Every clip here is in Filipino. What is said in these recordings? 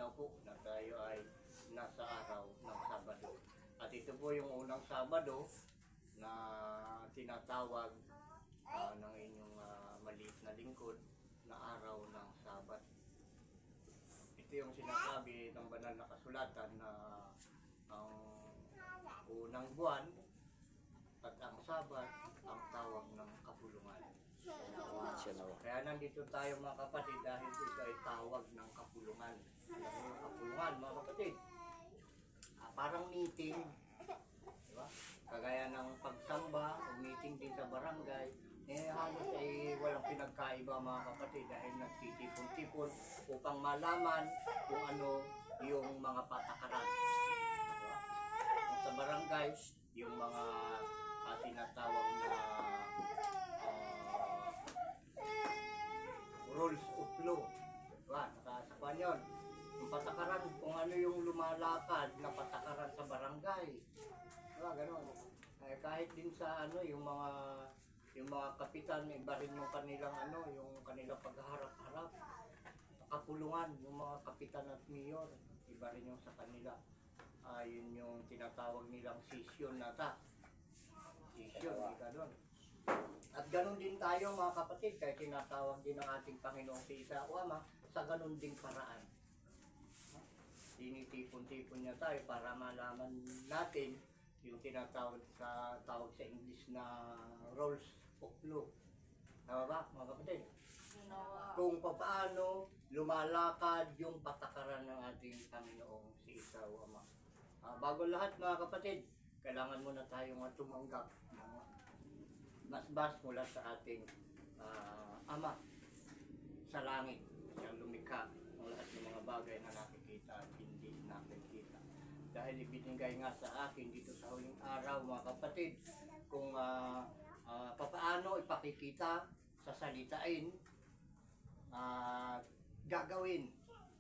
malinaw po na tayo ay nasa araw ng Sabado. At ito po yung unang Sabado na tinatawag ng inyong maliit na lingkod na araw ng Sabat. Ito yung sinasabi ng banal na kasulatan na ang unang buwan at ang Sabat ang tawag ng kapulungan. Kaya nandito tayo mga kapatid dahil ito ay tawag ng kapulungan. Ang kapulungan mga kapatid, parang meeting, diba? Kagaya ng pagsamba o meeting din sa barangay, halos ay walang pinagkaiba mga kapatid dahil nagtitipon-tipon upang malaman kung ano yung mga patakaran. Diba? Sa barangay, yung mga tinatawag na rules of law. Diba? Nakasakuan yun. Yung patakaran, kung ano yung lumalakad na patakaran sa barangay. Diba? Ganon. Kahit din sa yung mga kapitan, iba rin yung kanilang yung kanilang pagharap-harap. Kapulungan, yung mga kapitan at mayor, iba rin yung sa kanila. Yun yung tinatawag nilang session nata. Session, ganon. At ganon din tayo mga kapatid, kaya tinatawag din ng ating Panginoong si Isa o Ama sa ganon ding paraan. Tinitipon-tipon niya tayo para malaman natin yung tinatawag sa English na rules of law. Tama ba mga kapatid? Kung paano lumalakad yung patakaran ng ating Panginoong si Isa o Ama. Bago lahat mga kapatid, kailangan muna tayong tumanggap ng basbas mula sa ating Ama sa langit. Siyang lumikha ng lahat ng mga bagay na nakikita at hindi nakikita. Dahil ibinigay nga sa akin dito sa huling araw mga kapatid kung paano ipakikita, sasalitain, gagawin.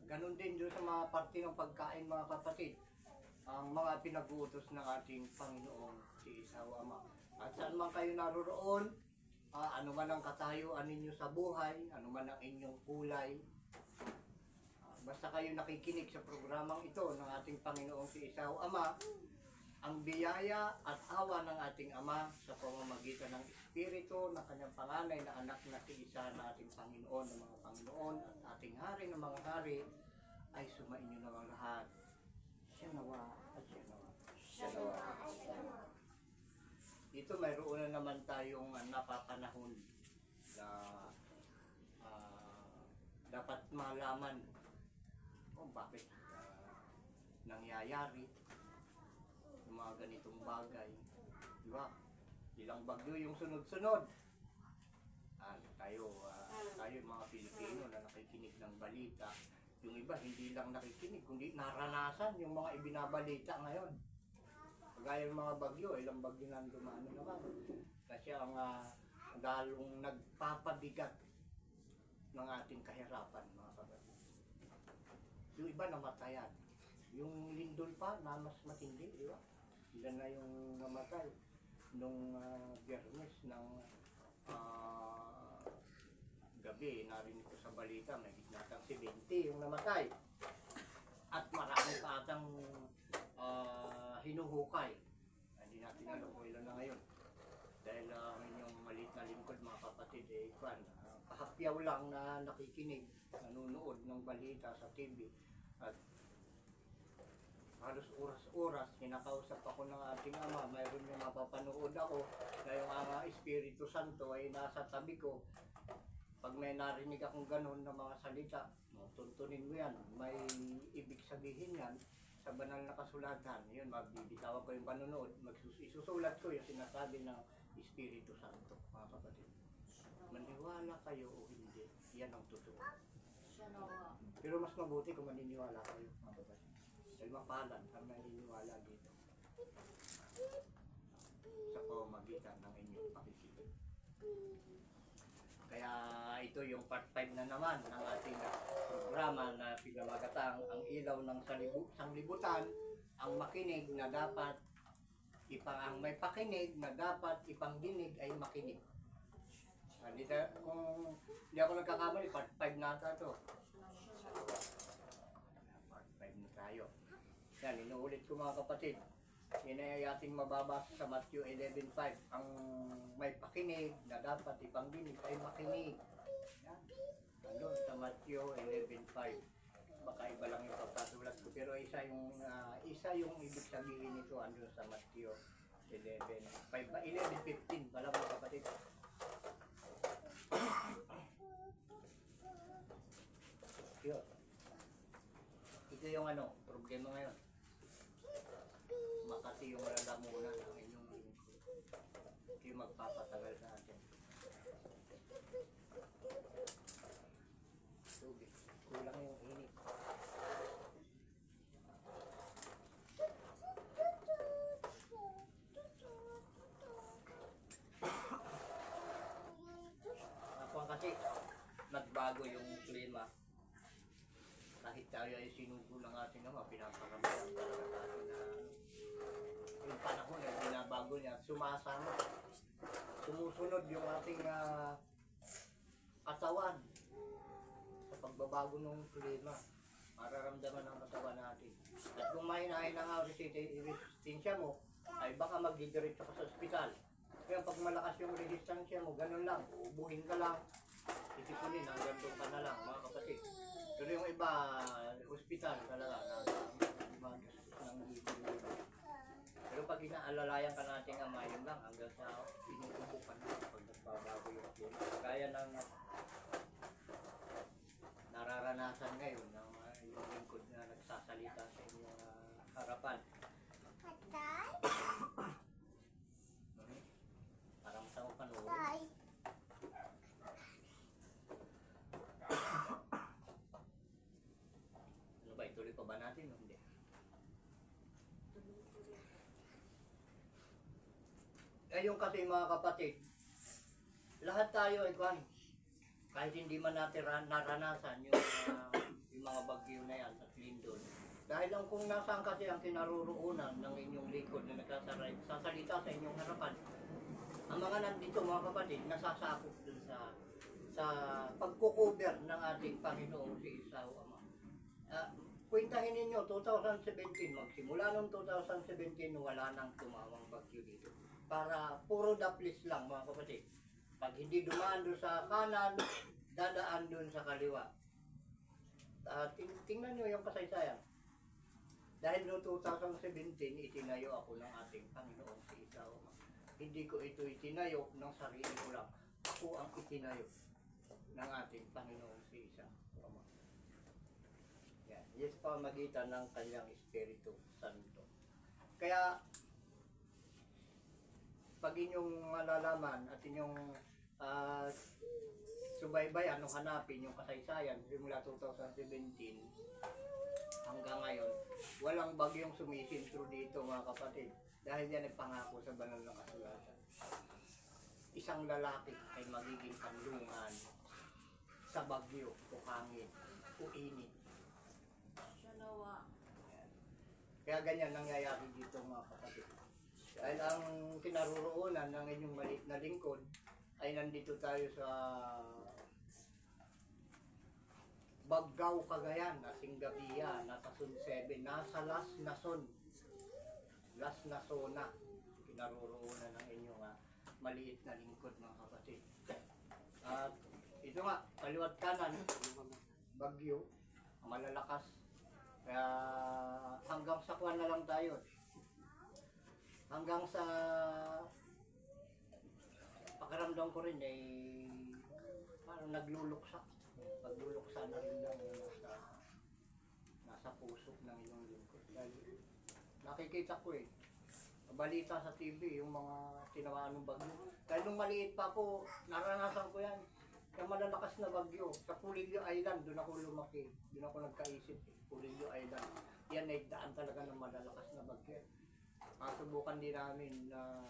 Ganon din doon sa mga parte ng pagkain mga kapatid. Ang mga pinag-uutos ng ating Panginoong si Isa o Ama. At saan man kayo naroroon, ano man ang katayuan ninyo sa buhay, ano man ang inyong kulay, basta kayo nakikinig sa programang ito ng ating Panginoong si Isa o Ama, ang biyaya at awa ng ating Ama sa pamamagitan ng Espiritu na kanyang panganay na anak na si Isa na ating Panginoon ng mga Panginoon at ating Hari ng mga Hari ay sumainyo na mga lahat. Siya nawa at siya nawa. Siya nawa. Dito mayroon na naman tayong napapanahon na dapat malaman kung bakit nangyayari yung mga ganitong bagay. Diba? Ilang bagyo yung sunod-sunod. Tayo mga Pilipino na nakikinig ng balita, yung iba hindi lang nakikinig, kundi naranasan yung mga ibinabalita ngayon. Kagaya ng mga bagyo, ilang bagyo na dumano naman. Kasi ang dalong nagpapabigat ng ating kahirapan, mga kapatid. Yung iba namatayan. Yung lindol pa na mas matindi, di ba? Sila na yung namatay nung Biyernes ng gabi. Narinig ko sa balita, may gitnatang 70 yung namatay. At marami pa atang hinuhukay. Hindi natin alam kung ilan na ngayon. Dahil ang inyong maliit na lingkod mga kapatid, kahapyaw lang na nakikinig, nanonood ng balita sa TV. At halos oras-oras, kinakausap ako ng ating Ama, mayroon yung mapapanood ako na yung Espiritu Santo ay nasa tabi ko. Pag may narinig akong ganun na mga salita, tuntunin mo yan, may ibig sabihin yan sa banal na kasulatan. Yun, magbibitawan ko yung panonood, isusulat ko yung sinasabi ng Espiritu Santo, mga kapatid. Maniwala kayo o hindi, yan ang totoo. Pero mas mabuti kung maniniwala kayo, mga kapatid. Dahil mapalad ang naniniwala dito sa pamamagitan ng inyong pakikinig. Kaya ito yung part 5 na naman ng ating programa na pinamagatang ang ilaw ng sanglibutan, ang makinig na dapat ang may pakinig na dapat ipangdinig ay makinig. Dito, kung hindi ako nagkakamali, part 5 nata ito. tayo. Yan, inuulit ko mga kapatid. Yan ay ating mababasa sa Matthew 11:5. Ang may pakinig na dapat ipangdinig ay makinig. Yan. Andun sa Matthew 11:5. Baka iba lang yung pagkasulat ko. Pero isa yung ibig sabihin nito andun sa Matthew 11:5. 11:15 pala mga kapatid. Yun. Ito yung problema ngayon. Makati yung lalamunan ng inyong lingkod. Ito yung magpapatagal sa atin. Tubig. Kulang yung init. Ako kasi nagbago yung klima. Kahit tayo ay sinugo ng ating ama, pinaparamdaman talaga natin na yung panahon ay binabago niya, sumasama. Sumusunod yung ating katawan sa pagbabago ng klima. Mararamdaman ng katawan natin. At kung mahinahin ang resistensya mo, ay baka magdidiretso ka sa ospital. Kaya pag malakas yung resistensya mo, ganun lang, ubuhin ka lang, isipunin, hanggang doon ka na lang, mga kapatid. Pero yung iba, ospital talaga, ng pero pag inaalalayan ka natin ang mayon lang, hanggang sa inuubo ka na pag nagbabago yung klima. Kaya ng nararanasan ngayon ng yung lingkod na nagsasalita sa inyong harapan. Parang sa panoorin. Ano ba, ituloy pa ba natin o hindi? Ngayon kasi mga kapatid, lahat tayo ay kahit hindi man natin naranasan yung mga bagyo na yan at lindol. Dahil lang kung nasaan kasi ang kinaroroonan ng inyong lingkod na nagsasalita sa inyong harapan, ang mga nandito mga kapatid, nasasakop dun sa pagkukover ng ating Panginoong si Isaw Ama. Kwentahin ninyo, 2017, magsimula noong 2017, wala nang tumawang bagyo dito. Para puro daplis lang mga kapatid. Pag hindi dumaan doon sa kanan, dadaan doon sa kaliwa. Tingnan nyo yung kasaysayan. Dahil noong 2017, itinayo ako ng ating Panginoong si Isaw Ama. Hindi ko ito itinayo ng sarili ko lang. Ako ang itinayo ng ating Panginoong si Isaw Ama. Yan. Yes, pamagitan ng kanyang Espiritu Santo. Kaya, pag inyong malalaman at inyong subaybayan, hanapin yung kasaysayan simula 2017 hanggang ngayon, walang bagyong sumisintro dito mga kapatid. Dahil yan ay pangako sa banal na kasulatan. Isang lalaki ay magiging kanlungan sa bagyo o hangin o init. Kaya ganyan nangyayari dito mga kapatid. Dahil ang kinaroroonan ng inyong maliit na lingkod ay nandito tayo sa Baggao, Cagayan, Singapia, nasa Sun 7, nasa Las Nason, Las Nasona, kinaroroonan ng inyong maliit na lingkod mga kapatid. At ito nga, kaliwat kanan, bagyo, malalakas. Kaya hanggang sa kuwan na lang tayo. Hanggang sa pakiramdam ko rin ay parang nagluluksa. Pagluluksa na rin lang nasa puso ng inyong lingkod. Dahil nakikita ko balita sa TV yung mga tinawaan ng bagyo. Dahil nung maliit pa ako, naranasan ko yan. Yung malalakas na bagyo sa Pulilio Island, doon ako lumaki. Doon ako nagkaisip, Pulilio Island. Yan ay daan talaga ng malalakas na bagyo. Subukan din namin na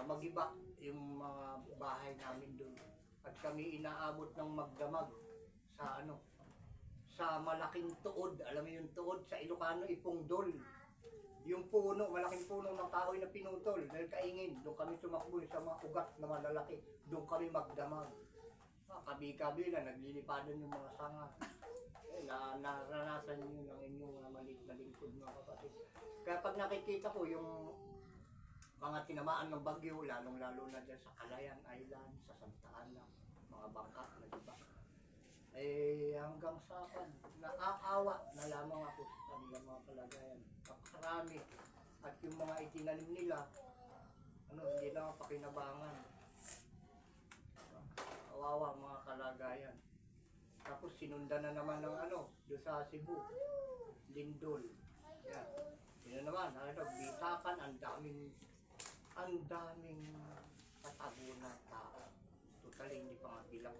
mag-iba yung mga bahay namin doon. At kami inaabot ng magdamag sa sa malaking tuod. Alam mo yung tuod sa Ilocano, Ipongdol. Yung puno, malaking puno ng kahoy na pinutol dahil kaingin. Doon kami sumakbo sa mga ugat na malalaki. Doon kami magdamag. Kabi-kabi na naglilipadan yung mga sanga. Naranasan nyo ng inyong maliit na lingkod mga kapatid. Kaya pag nakikita ko yung mga tinamaan ng bagyo, lalong-lalo na dyan sa Calayan Island, sa Santa Ana, mga bangka na diba? Hanggang sa akin, naaawa na lamang ako sa kanilang mga kalagayan. Napakarami. At yung mga itinanim nila, hindi na pakinabangan. Kawawa mga kalagayan. Tapos sinundan na naman ng doon sa Cebu, Lindol. Yan. Yun naman, Bisakan, ang daming katabunan tao. Totally hindi pa nga bilang.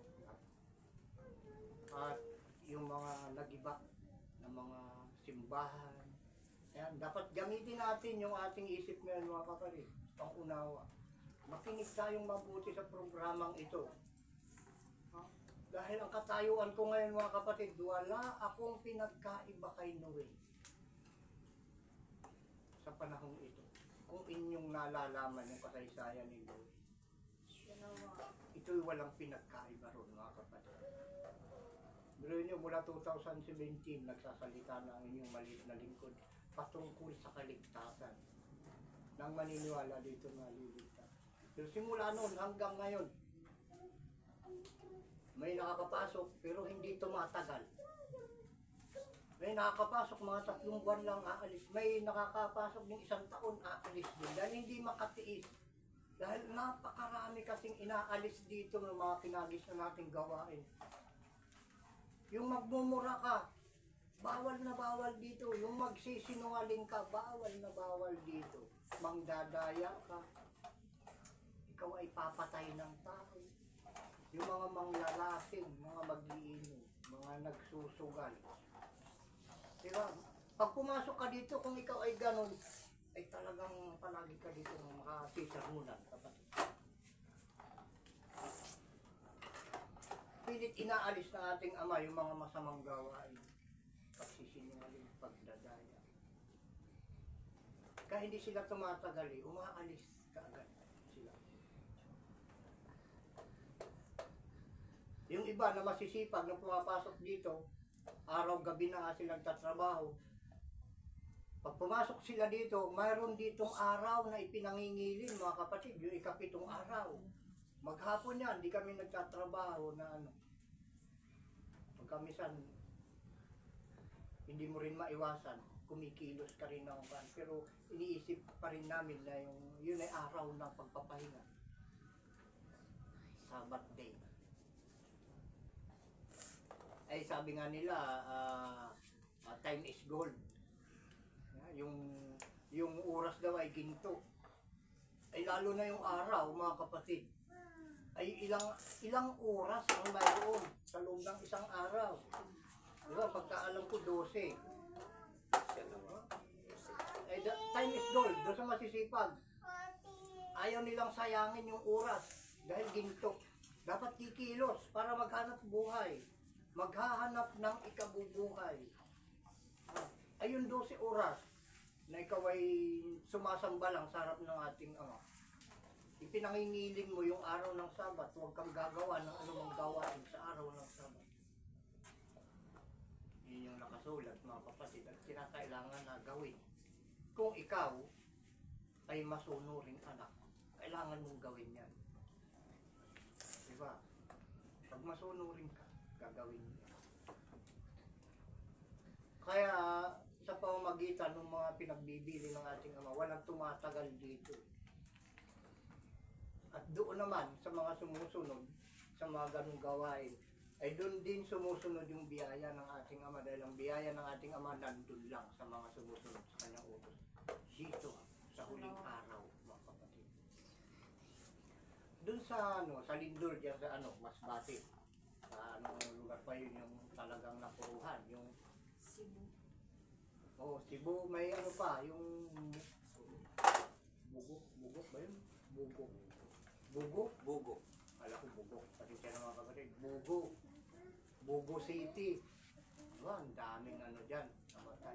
At yung mga nagiba ng mga simbahan, ayan, dapat gamitin natin yung ating isip ngayon mga kapatid, pang-unawa. Makinig tayong mabuti sa programang ito. Dahil ang katayuan ko ngayon mga kapatid, wala akong pinagkaiba kay Noe sa panahong ito. Kung inyong nalalaman yung kasaysayan ni Noe, ito'y walang pinagkaiba ron mga kapatid. Pero nyo, mula 2017, nagsasalita na ang inyong maliit na lingkod patungkol sa kaligtasan. Nang maniniwala dito na liligtas. Pero simula noon hanggang ngayon, may nakakapasok pero hindi tumatagal. May nakakapasok mga 3 buwan lang aalis. May nakakapasok ng 1 taon aalis din. Dahil hindi makatiis. Dahil napakarami kasing inaalis dito ng mga kinagis na nating gawain. Yung magmumura ka, bawal na bawal dito. Yung magsisinungaling ka, bawal na bawal dito. Mangdadaya ka, ikaw ay papatay ng tao. Yung mga manglalasing, mga mag-iinom, mga nagsusugal. Diba? Pag pumasok ka dito, kung ikaw ay ganun, ay talagang palagi ka dito makasisarmunan, kapatid. Pilit inaalis ng ating Ama yung mga masamang gawain, pagsisinungaling, pagdadaya. Kaya hindi sila tumatagal umaalis kaagad sila. Yung iba na masisipag na pumapasok dito, araw-gabi na nga silang tatrabaho. Pag pumasok sila dito, mayroon ditong araw na ipinangingilin mga kapatid, yung 7th araw. Maghapon yan, di kami nagtatrabaho na Pagkamisan, hindi mo rin maiwasan, kumikilos ka rin ng kan. Pero iniisip pa rin namin na yun ay araw ng pagpapahinga. Sabbath day. Ay sabi nga nila, time is gold. Yung oras daw ay ginto. Ay lalo na yung araw mga kapatid. Ay ilang oras ang mayroon sa loob ng isang araw. Diba? Pagkaalam ko 12. Ay, time is gold. Doon sa masisipag. Ayaw nilang sayangin yung oras dahil ginto. Dapat kikilos para maghanap buhay. Maghahanap ng ikabubuhay. Ayun 12 oras na ikaw ay sumasamba lang sa harap ng ating Ama. Ipinangingiling mo yung araw ng Sabat, huwag kang gagawa ng anumang gawain sa araw ng Sabat. Yun yung nakasulat mga kapatid at kinakailangan na gawin. Kung ikaw ay masunuring anak, kailangan mong gawin yan. Diba? Pag masunuring ka, gagawin mo. Kaya sa pamamagitan ng mga pinagbibili ng ating Ama, walang tumatagal dito. At doon naman sa mga sumusunod, sa mga ganung gawain, ay doon din sumusunod yung biyaya ng ating Ama. Dahil ang biyaya ng ating Ama nandun lang sa mga sumusunod sa kanyang utos. Dito, sa huling araw, mga kapatid. Doon sa sa Lindol, diyan sa Masbate. Sa lugar pa yun, yung talagang napuruhan, yung Cebu. Oh, Cebu, may pa, yung Bugo ba yun? Bugo? Alam ko Bugo. Pasensya na mga kapatid. Bugo City. Diba, ang daming dyan. Namatay.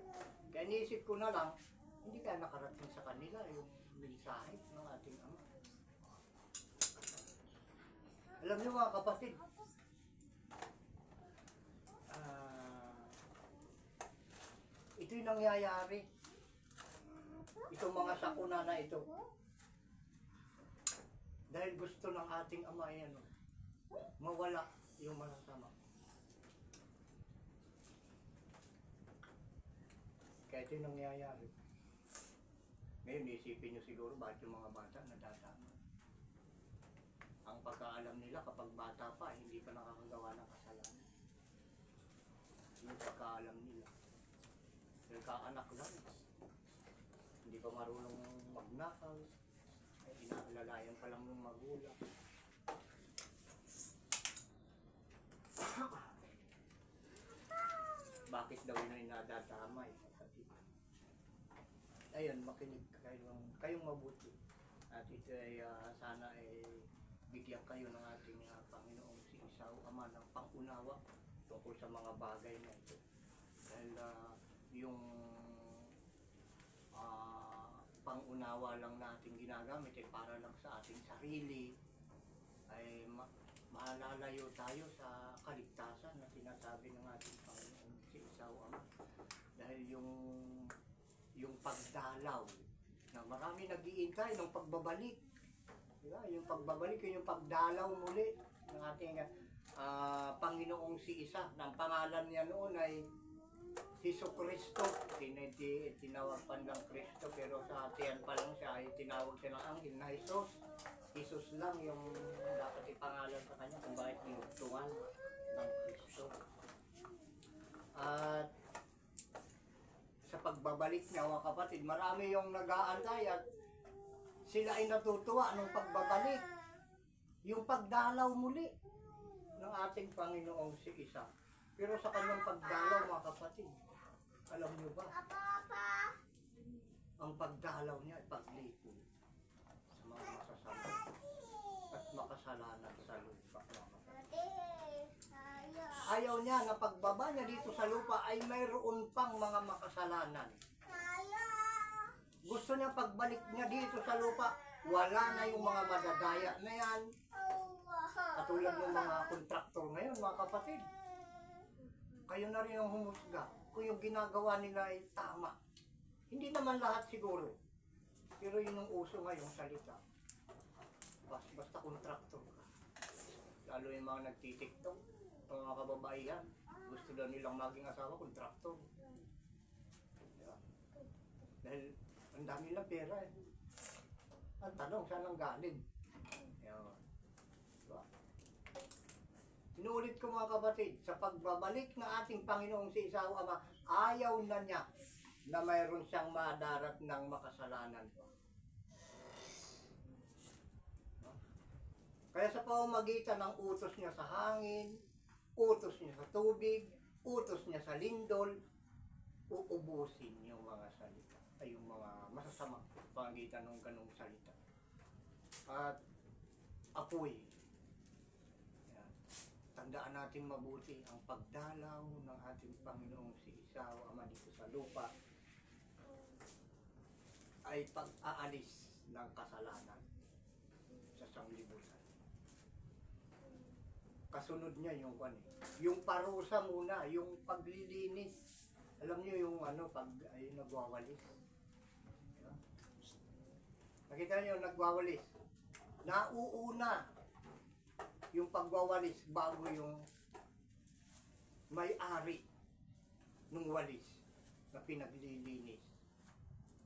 Kaya niisip ko na lang, hindi kaya nakarating sa kanila yung mensahe ng ating Ama. Alam niyo mga kapatid, Ito yung nangyayari. Itong mga sakuna na ito. Dahil gusto ng ating Ama yan, mawala yung masasama. Kaya ito yung nangyayari. Ngayon, isipin nyo siguro bakit yung mga bata nadadama. Ang pagkaalam nila kapag bata pa, hindi pa nakakagawa ng kasalanan. Yung pagkaalam nila. Dahil kaanak lang. Hindi pa marunong magnakaw. Ay inaalalayan pa lang ng magulang. Bakit daw yun nadadamay? Ayun, makinig kayong mabuti. At ito ay sana ay bigyan kayo ng ating Panginoong si Isaw Ama ng pangunawa tungkol sa mga bagay na ito. Dahil yung pangunawa lang natin ginagamit ay para lang sa ating sarili, ay malalayo tayo sa kaligtasan na sinasabi ng ating Panginoong si Isaw Ama. Dahil yung pagdalaw na marami nag-iintay ng pagbabalik, diba? Yung pagbabalik, yung pagdalaw muli ng ating Panginoong si Isa. Ang pangalan niya noon ay Jesucristo. Tinawag pa ng Kristo, pero sa atiyan pa lang siya ay tinawag siya ng anghel na Jesus. Jesus lang yung dapat ipangalan sa kanya kung bakit nilutuan ng Kristo. At sa pagbabalik niya, mga kapatid, marami yung nag-aantay at sila ay natutuwa nung pagbabalik. Yung pagdalaw muli ng ating Panginoong si Isa. Pero sa kanyang pagdalaw, mga kapatid, alam niyo ba? Ang pagdalaw niya ay paglipol sa mga masasama at makasalanan sa lupa. Ayaw niya na pagbaba niya dito sa lupa ay mayroon pang mga makasalanan. Gusto niya pagbalik niya dito sa lupa, wala na yung mga madadaya na yan. Katulad ng mga kontraktor ngayon, mga kapatid. Kayo na rin ang humusga kung yung ginagawa nila ay tama. Hindi naman lahat siguro. Pero yun ang uso ngayong salita. Basta kontraktor ka. Lalo yung mga nagtitiktok, mga kababaihan. Gusto daw nilang maging asawa, kontraktor. Diba? Dahil ang dami lang pera eh. Ang tanong, saan ang galing? Diba? Inuulit ko mga kapatid, sa pagbabalik ng ating Panginoong si Isaw Ama, ayaw na niya na mayroon siyang madarat ng makasalanan pa. Kaya sa pamamagitan ng utos niya sa hangin, utos niya sa tubig, utos niya sa lindol, uubusin yung mga salita, ay yung mga masasamang pamamagitan ng ganong salita. At apoy. Tandaan natin mabuti ang pagdalaw ng ating Panginoong si Isaw Ama dito sa lupa ay pag-aalis ng kasalanan sa sanglibutan. Kasunod niya yung parusa muna, yung paglilinis. Alam niyo yung pag nagwawalis. Diba? Nakita niyo nagwawalis. Nauuna yung pagwawalis bago yung may-ari ng walis na pinaglilinis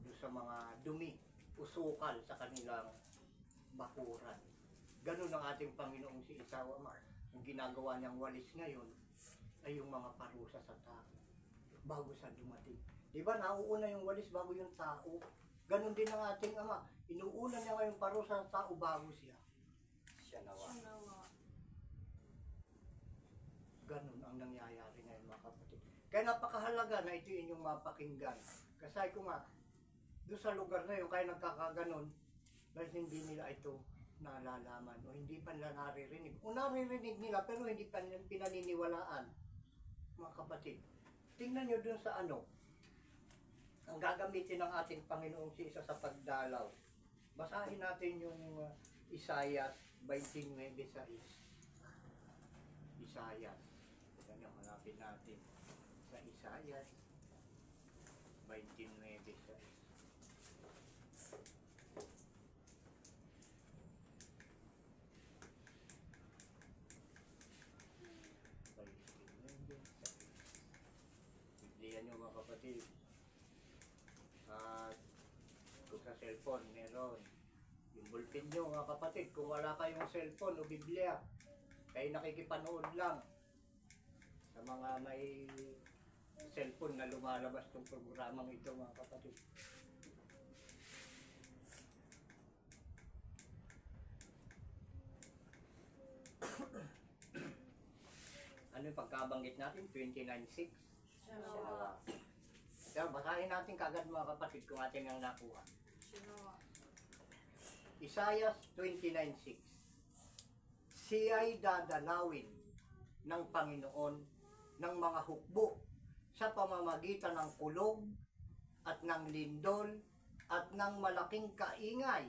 doon sa mga dumi, usukal sa kanilang bakuran. Ganun ang ating Panginoong si Isaw Ama. Ang ginagawa niyang walis ngayon ay yung mga parusa sa tao bago sa dumating. Diba nauuna yung walis bago yung tao? Ganun din ang ating Ama. Inuuna niya ngayong parusa sa tao bago siya nawa. Ganun ang nangyayari ngayon mga kapatid. Kaya napakahalaga na ito inyong mapakinggan. Kasi ko nga, doon sa lugar na yun, kaya nagkakaganon, dahil hindi nila ito nalalaman o hindi pa nila naririnig. O naririnig nila pero hindi pa nila pinaniniwalaan. Mga kapatid, tingnan nyo doon sa ang gagamitin ng ating Panginoong si Isa sa pagdalaw. Basahin natin yung Isaiah 29:6. Isaiah. Yan yung hanapin natin sa Isaiah 29 siya. Biblia nyo mga kapatid. At kung sa cellphone, meron. Yung bulletin nyo mga kapatid, kung wala kayong cellphone o Biblia, kayo nakikipanood lang sa mga may cellphone na lumalabas ng programang ito mga kapatid. Ano yung pagkabanggit natin? 29:6. Sinawa. Kaya basahin natin kagad mga kapatid kung atin ang nakuha. Sinawa. Isaiah 29:6. Siya'y dadalawin ng Panginoon ng mga hukbo sa pamamagitan ng kulog at ng lindol at ng malaking kaingay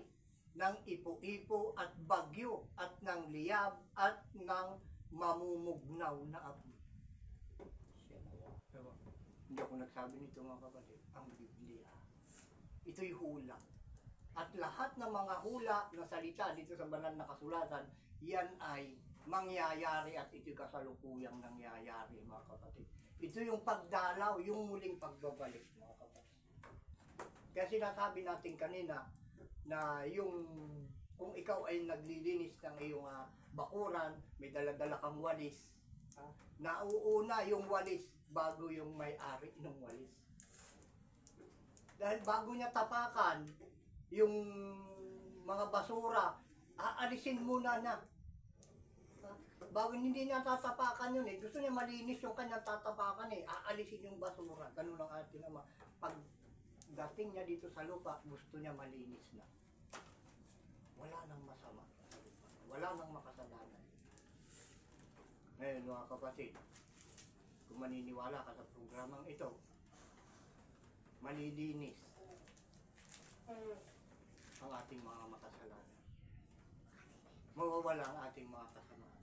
ng ipo-ipo at bagyo at ng liyab at ng mamumugnaw na apoy. Hindi ako nagsabi nito mga kapatid. Ang Biblia. Ito'y hula. At lahat ng mga hula na salita dito sa banal na kasulatan, yan ay mangyayari at ito'y kasalukuyang nangyayari mga kapatid. Ito yung pagdalaw, yung muling pagbabalik mga kapatid. Kaya sinasabi natin kanina na yung kung ikaw ay naglilinis ng iyong bakuran, may dala-dala kang walis, nauuna yung walis bago yung may-ari ng walis. Dahil bago niya tapakan yung mga basura, aalisin muna na. Bago hindi niya tatapakan yun gusto niya malinis yung kanyang tatapakan aalisin yung basura. Ganun ang ating Ama. Pag dating niya dito sa lupa, gusto niya malinis na. Wala nang masama sa lupa. Wala nang makasalanan. Ngayon mga kapatid, kung maniniwala ka sa programang ito, malilinis ang ating mga makasalanan. Mawawala ang ating mga kasamaan.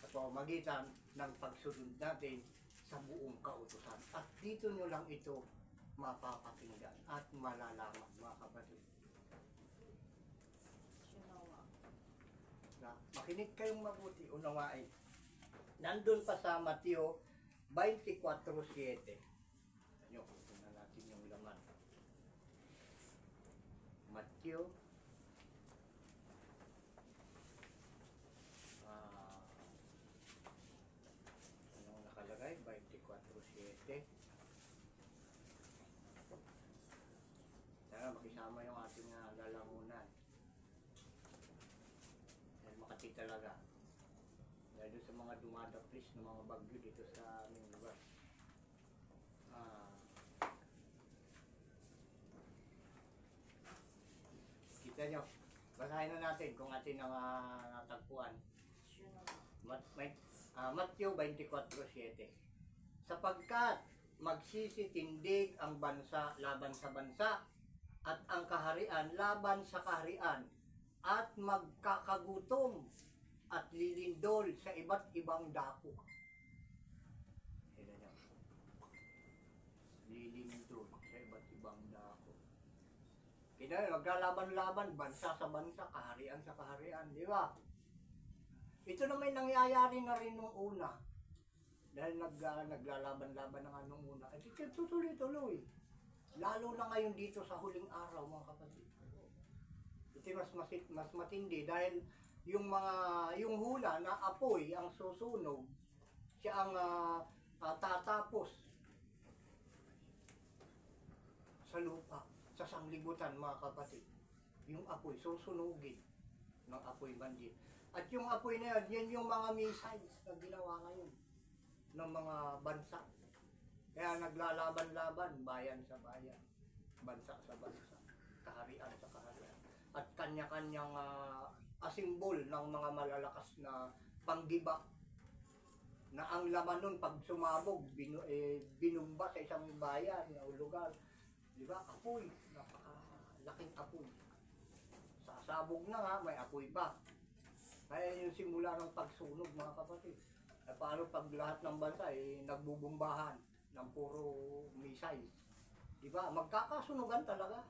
Sa pamamagitan ng pagsunod natin sa buong kautusan. At dito nyo lang ito mapapakinggan at malalaman mga kapatid. Na, makinig kayong mabuti, unawain. Nandun pa sa Mateo 24:7. Ano, tingnan natin yung laman. Mateo anong nakalagay? 24:7. Sana makisama yung ating lalamunan. Dahil makati talaga. Dahil sa mga dumadaplis ng mga bagyo dito sa aming lugar. Kita nyo, basahin na natin kung atin ang natagpuan. Matthew 24:7. Sapagkat magsisitindig ang bansa laban sa bansa at ang kaharian laban sa kaharian at magkakagutom at lilindol sa iba't ibang dako. Lilindol sa iba't ibang dako. Kaya maglalaban-laban, bansa sa bansa, kaharian sa kaharian, di ba? Ito na may nangyayari na rin nung una. Dahil naglalaban-laban na nga nung una. At ito tutuloy-tuloy. Lalo na ngayon dito sa huling araw mga kapatid. Ito mas matindi dahil yung hula na apoy ang susunog, siya ang tatapos sa lupa, sa sanglibutan mga kapatid. Yung apoy susunugin ng apoy bandit. At yung apoy na yan yung mga missiles na ginawa ngayon ng mga bansa. Kaya naglalaban-laban, bayan sa bayan, bansa sa bansa, kaharian sa kaharian. At kanya-kanyang asimbol ng mga malalakas na panggiba na ang laman nun pag sumabog, binumba sa isang bayan o lugar. Di ba? Apoy, napakalaking apoy. Sasabog na nga, may apoy pa. Kaya yung simula ng pagsunog mga kapatid. Paano pag lahat ng bansa nagbubumbahan ng puro missiles. Di ba? Magkakasunugan talaga.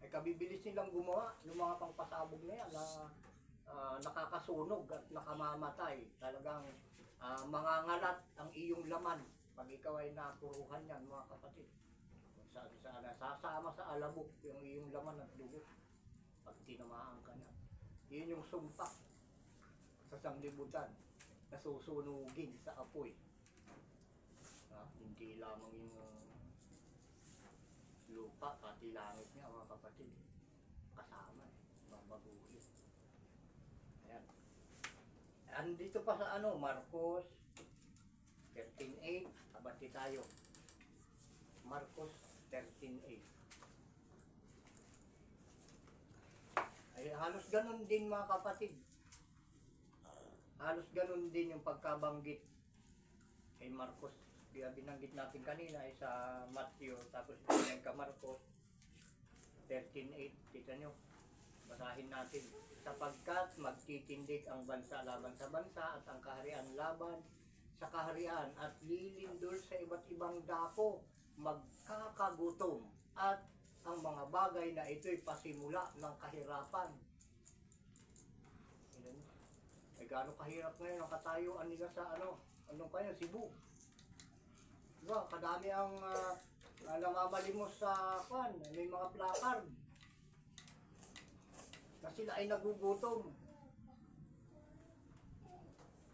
Ay kabibilis nilang gumawa ng mga pangpasabog na yan na nakakasunog at nakamamatay. Talagang mangangalat ang iyong laman pag ikaw ay napuruhan yan, mga kapatid. Kung saan sasama sa alabok yung iyong laman at dugo pag tinamaan ka na. Yun yung sumpak sa sanglibutan na susunugin sa apoy. Hindi lamang yung lupa, pati langit niya, mga kapatid. Kasama, babaguhin. Ayan. Andito pa sa Marcos 13:8. Abati tayo. Marcos 13:8. Ay, halos ganun din, mga kapatid. Halos ganun din yung pagkabanggit kay Marcos. Kaya binanggit natin kanina ay sa Matthew, tapos yung ka Marcos 13:8. Kita nyo, basahin natin. Sapagkat magtitindig ang bansa laban sa bansa at ang kaharian laban sa kaharian at lilindol sa iba't ibang dako, magkakagutom at ang mga bagay na ito'y pasimula ng kahirapan. Ay gaano kahirap ngayon ang katayuan nila sa anong kaya, Cebu. Diba, kadami ang namamalimos sa may mga placard na sila ay nagugutom.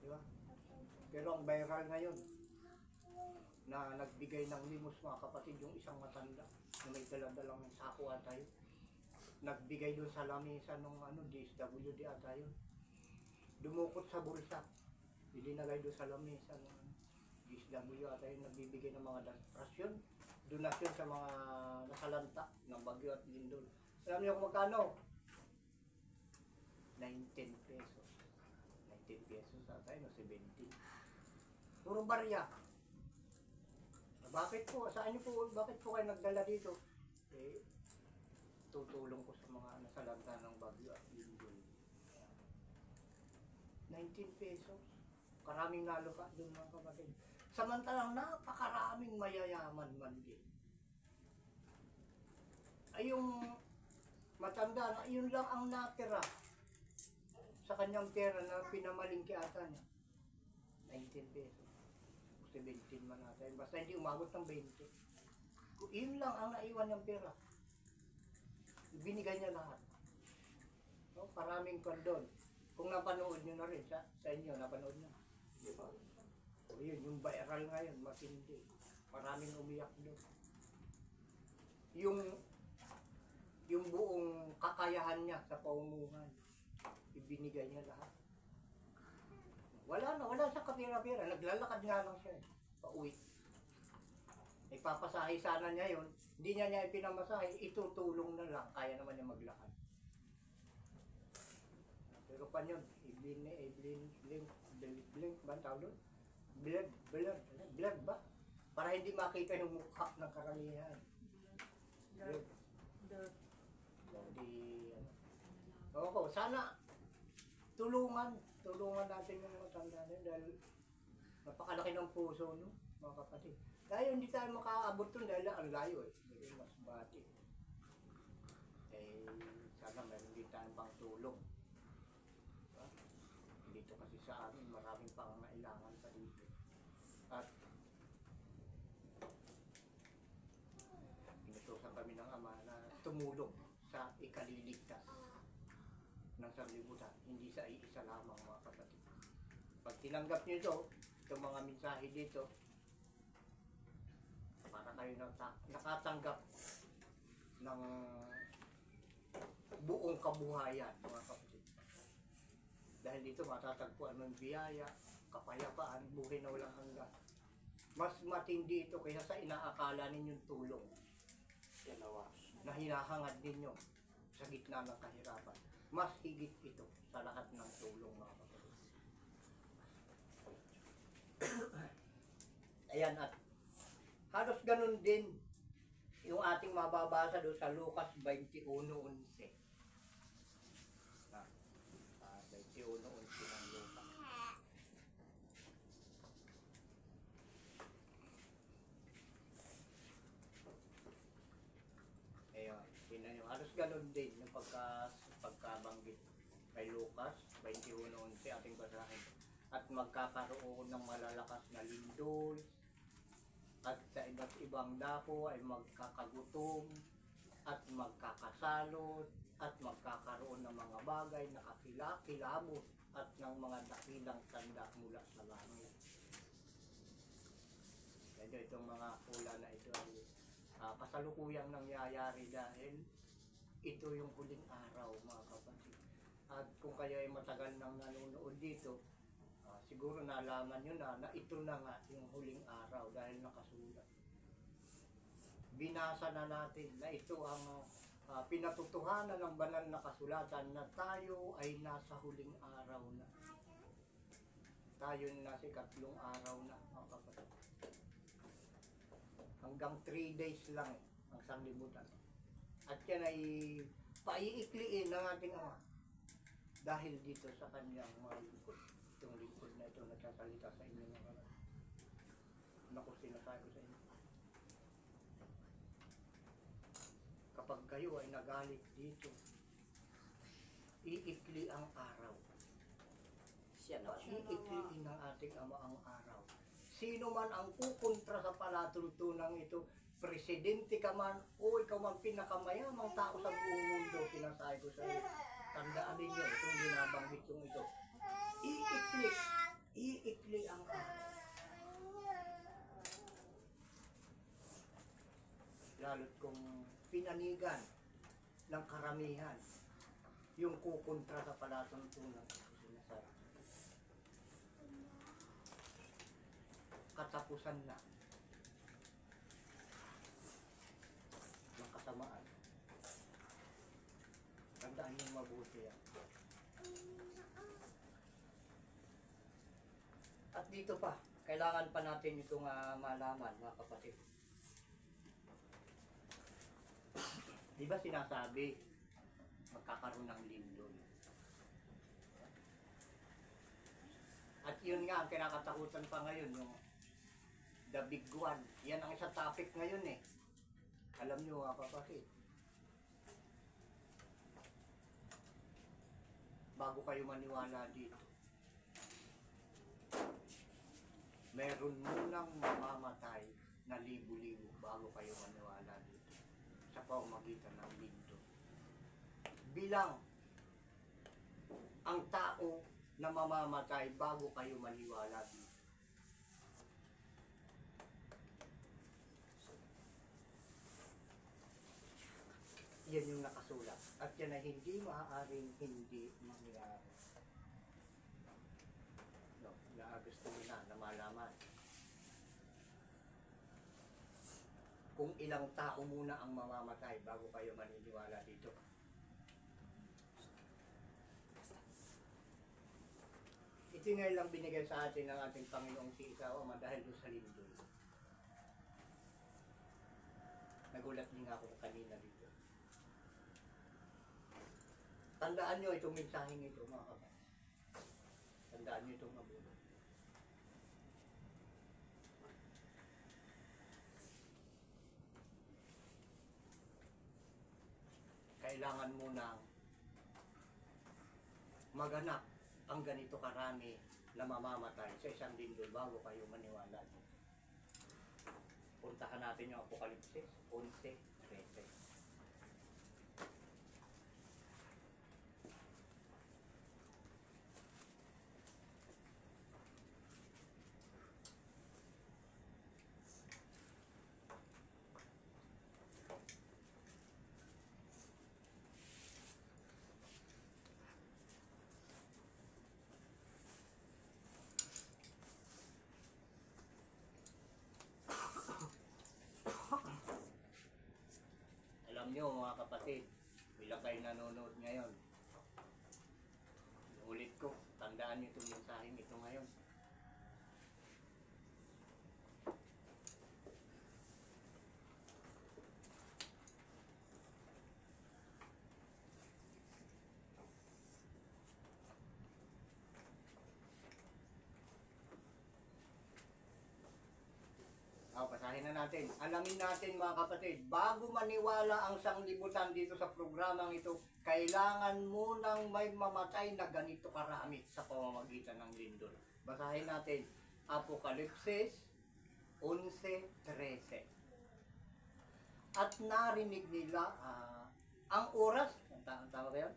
Diba? Pero ang viral ngayon na nagbigay ng limos, mga kapatid, yung isang matanda na may daladalang sako tayo. Nagbigay doon sa lamesa ng DSWD tayo. Dumukot sa bulsa. Ilinagay doon sa lamesa ng DSWD tayo, nagbibigay ng mga rasyon, donasyon sa mga nasalanta ng bagyo at lindol. Alam niyo kung magkano? 19 pesos. 19 pesos tayo, no? 17. Puro barya. Bakit po? Saan niyo po? Bakit po kayo nagdala dito? Eh, tutulong ko sa mga nasalanta ng bagyo at lindol. 19 pesos. Karaming naluka doon, mga kapatid. Samantalang napakaraming mayayaman man din. Ay yung matanda na yun lang ang natira sa kanyang pera na pinamalingki ata niya. 19 pesos. 17 man natin. Basta hindi umabot ng 20. Yun lang ang naiwan niyang pera. Binigay niya lahat. No? Paraming kondon. Kung napanood niyo na rin sa inyo, napanood niyo. Di ba? O yun, yung viral ngayon, matindi. Maraming umiyak doon. Yung buong kakayahan niya sa paumuhan, ibinigay niya lahat. Wala sa kapira-pira. Naglalakad nga lang siya. Pauwi. Ipapasahe sana niya yun. Hindi niya ipinamasahe. Itutulong na lang. Kaya naman niya maglakad. Pero pa yun, blink ba ang tawag doon? Blur ba? Para hindi makita yung mukha ng karamihan. Blur. Opo, sana tulungan natin yung matanda na dahil napakalaki ng puso, no, mga kapatid. Dahil hindi tayo makaabot doon dahil ang layo dahil mas bati. Sana meron din tayong pang tulong. Dito kasi sa amin maraming pangangailangan pa dito. At inutusan kami ng Ama na tumulong sa ikaliligtas ng sanlibutan, hindi sa iisa lamang, mga kapatid. Pag tinanggap niyo itong mga mensahe dito, para kayo nakatanggap ng buong kabuhayan, mga kapatid. Dahil dito matatagpuan ng biyaya, kapayapaan, buhay na walang hanggan. Mas matindi ito kaysa sa inaakala ninyong tulong na hinahangad ninyo sa gitna ng kahirapan. Mas higit ito sa lahat ng tulong, mga kapatid. Ayan, at halos ganun din yung ating mababasa doon sa Lucas 21:11. 21:11 ng Lucas. Tingnan nyo, halos ganun din yung pagkabanggit kay Lucas 21:11 ating basahin. At magkakaroon ng malalakas na lindol, at sa iba't ibang dako ay magkakagutom at magkakasalot at magkakaroon ng mga bagay na kakilakilabot at ng mga dakilang tanda mula sa langit. Kaya itong mga pula na ito ay kasalukuyang nangyayari dahil ito yung huling araw, mga kapatid. At kung kayo ay matagal nang nanonood dito, siguro nalaman nyo na ito na nga yung huling araw dahil nakasulat. Binasa na natin na ito ang pinatutuhanan ng banal na kasulatan na tayo ay nasa huling araw na. Tayo nasa ikatlong araw na, mga kapatid. Hanggang 3 days lang ang sanglibutan. At yan ay paiikliin ng ating Ama dahil dito sa kanyang mga lingkod. Itong lingkod na ito nagsasalita sa inyo ng mga naku, sinasabi ko sa inyo. Kapag kayo ay nagalit dito, iikli ang araw. Iikliin ng ating Ama ang araw. Sino man ang kukontra sa palatuntunang ito, presidente ka man o ikaw man pinakamayamang tao sa buong mundo, sinasabi ko sa iyo, tandaan ninyo itong binabanggit kong ito. Iikli ang araw. Lalo't kung pinanigan ng karamihan yung kukontra sa palatuntunan ito, sinasabi. Katapusan na ng kasamaan. Tandaan niyong mabuti yan. At dito pa, kailangan pa natin itong malaman, mga kapatid. Di ba sinasabi, magkakaroon ng lindol? At yun nga, ang kinakatakutan pa ngayon, yung the big one. Yan ang isang topic ngayon eh. Alam nyo mga kapatid. Bago kayo maniwala dito, meron munang mamamatay na libo-libo bago kayo maniwala dito sa pamamagitan ng lindol. Bilang ang tao na mamamatay bago kayo maniwala dito. Yan yung nakasulat. At yan ay hindi maaaring hindi mangyari. No, gusto mo na malaman. Kung ilang tao muna ang mamamatay bago kayo maniniwala dito. Ito ngayon lang binigay sa atin ng ating Panginoong si Ikaw, Ama, dahil doon sa lindol. Nagulat din ako kanina dito. Tandaan nyo itong mensaheng ito, mga kapatid. Tandaan nyo itong mabuti. Kailangan munang maganap ang ganito karami na mamamatay sa isang lindol bago kayo maniwala. Puntahan natin yung Apokalipsis 11:13. Alam nyo mga kapatid, bilang kayo nanonood ngayon, ulit ko, tandaan nyo itong mensaheng ito ngayon. Pasahin basahin na natin. Alamin natin mga kapatid, bago maniwala ang sanglibutan dito sa programang ito, kailangan munang may mamatay na ganito karami sa pamamagitan ng lindol. Basahin natin, Apokalipsis 11:13. At narinig nila ang oras, tama ba yan?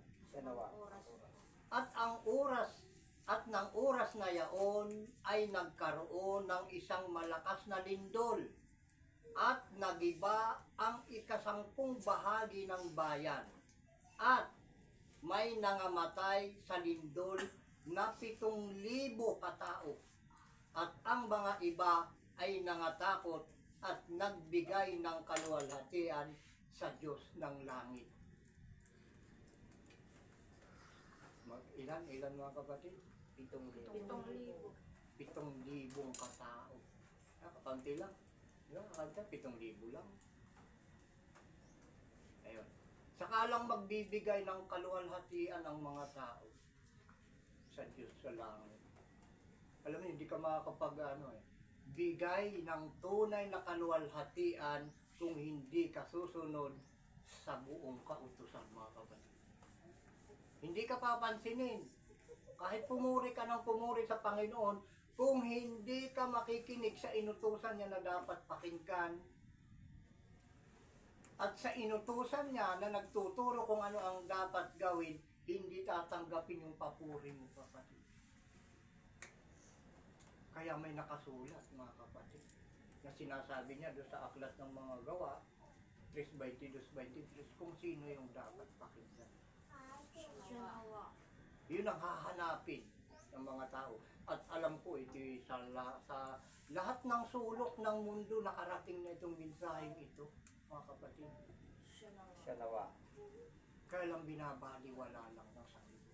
Oras. At ng oras na yaon ay nagkaroon ng isang malakas na lindol at nagiba ang ikasampung bahagi ng bayan at may nangamatay sa lindol na 7,000 katao at ang mga iba ay nangatakot at nagbigay ng kaluwalhatian sa Diyos ng langit. Ilan mga kapatid? 7,000. 7,000 katao. Kapanti lang. Kakanta, 7,000 lang. Ayun. Saka lang magbibigay ng kaluwalhatian ang mga tao sa Diyos sa langit. Alam mo, hindi ka bigay ng tunay na kaluwalhatian kung hindi ka susunod sa buong kautusan mga kapatid. Hindi ka papansinin. Kahit pumuri ka ng pumuri sa Panginoon, kung hindi ka makikinig sa inutusan niya na dapat pakinggan, at sa inutusan niya na nagtuturo kung ano ang dapat gawin, hindi tatanggapin yung papuri mo, kapatid. Kaya may nakasulat, mga kapatid, na sinasabi niya doon sa aklat ng mga gawa, 3:22-23, kung sino yung dapat pakinggan. Yun ang hahanapin ng mga tao. At alam ko, ito sa lahat ng sulok ng mundo nakarating na itong mensaheng ito, mga kapatid. Siya nawa. Kaya lang binabaliwala lang ng sarili.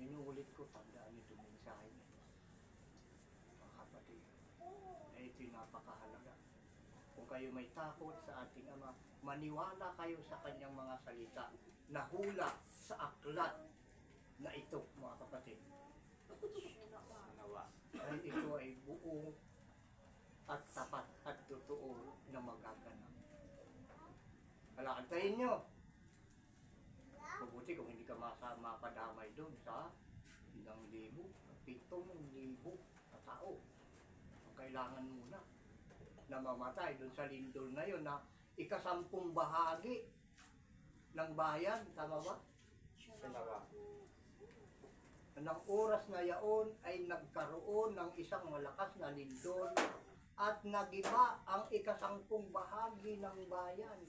Inuulit ko, tandaan itong mensaheng ito. Mga kapatid, ito'y napakahalaga. Kung kayo may takot sa ating Ama, maniwala kayo sa kanyang mga salita na hula sa aklat na ito, mga kapatid. Nawa. Dahil ito ay buong at tapat at totoo na magaganap. Antayin nyo. Mabuti kung hindi ka mapadamay doon sa 7,000 na tao. Ang kailangan muna na mamatay doon sa lindol na yun na ikasampung bahagi ng bayan. Tama ba? Siya nawa. Nang oras na yaon ay nagkaroon ng isang malakas na lindol at nagiba ang ikasampung bahagi ng bayan.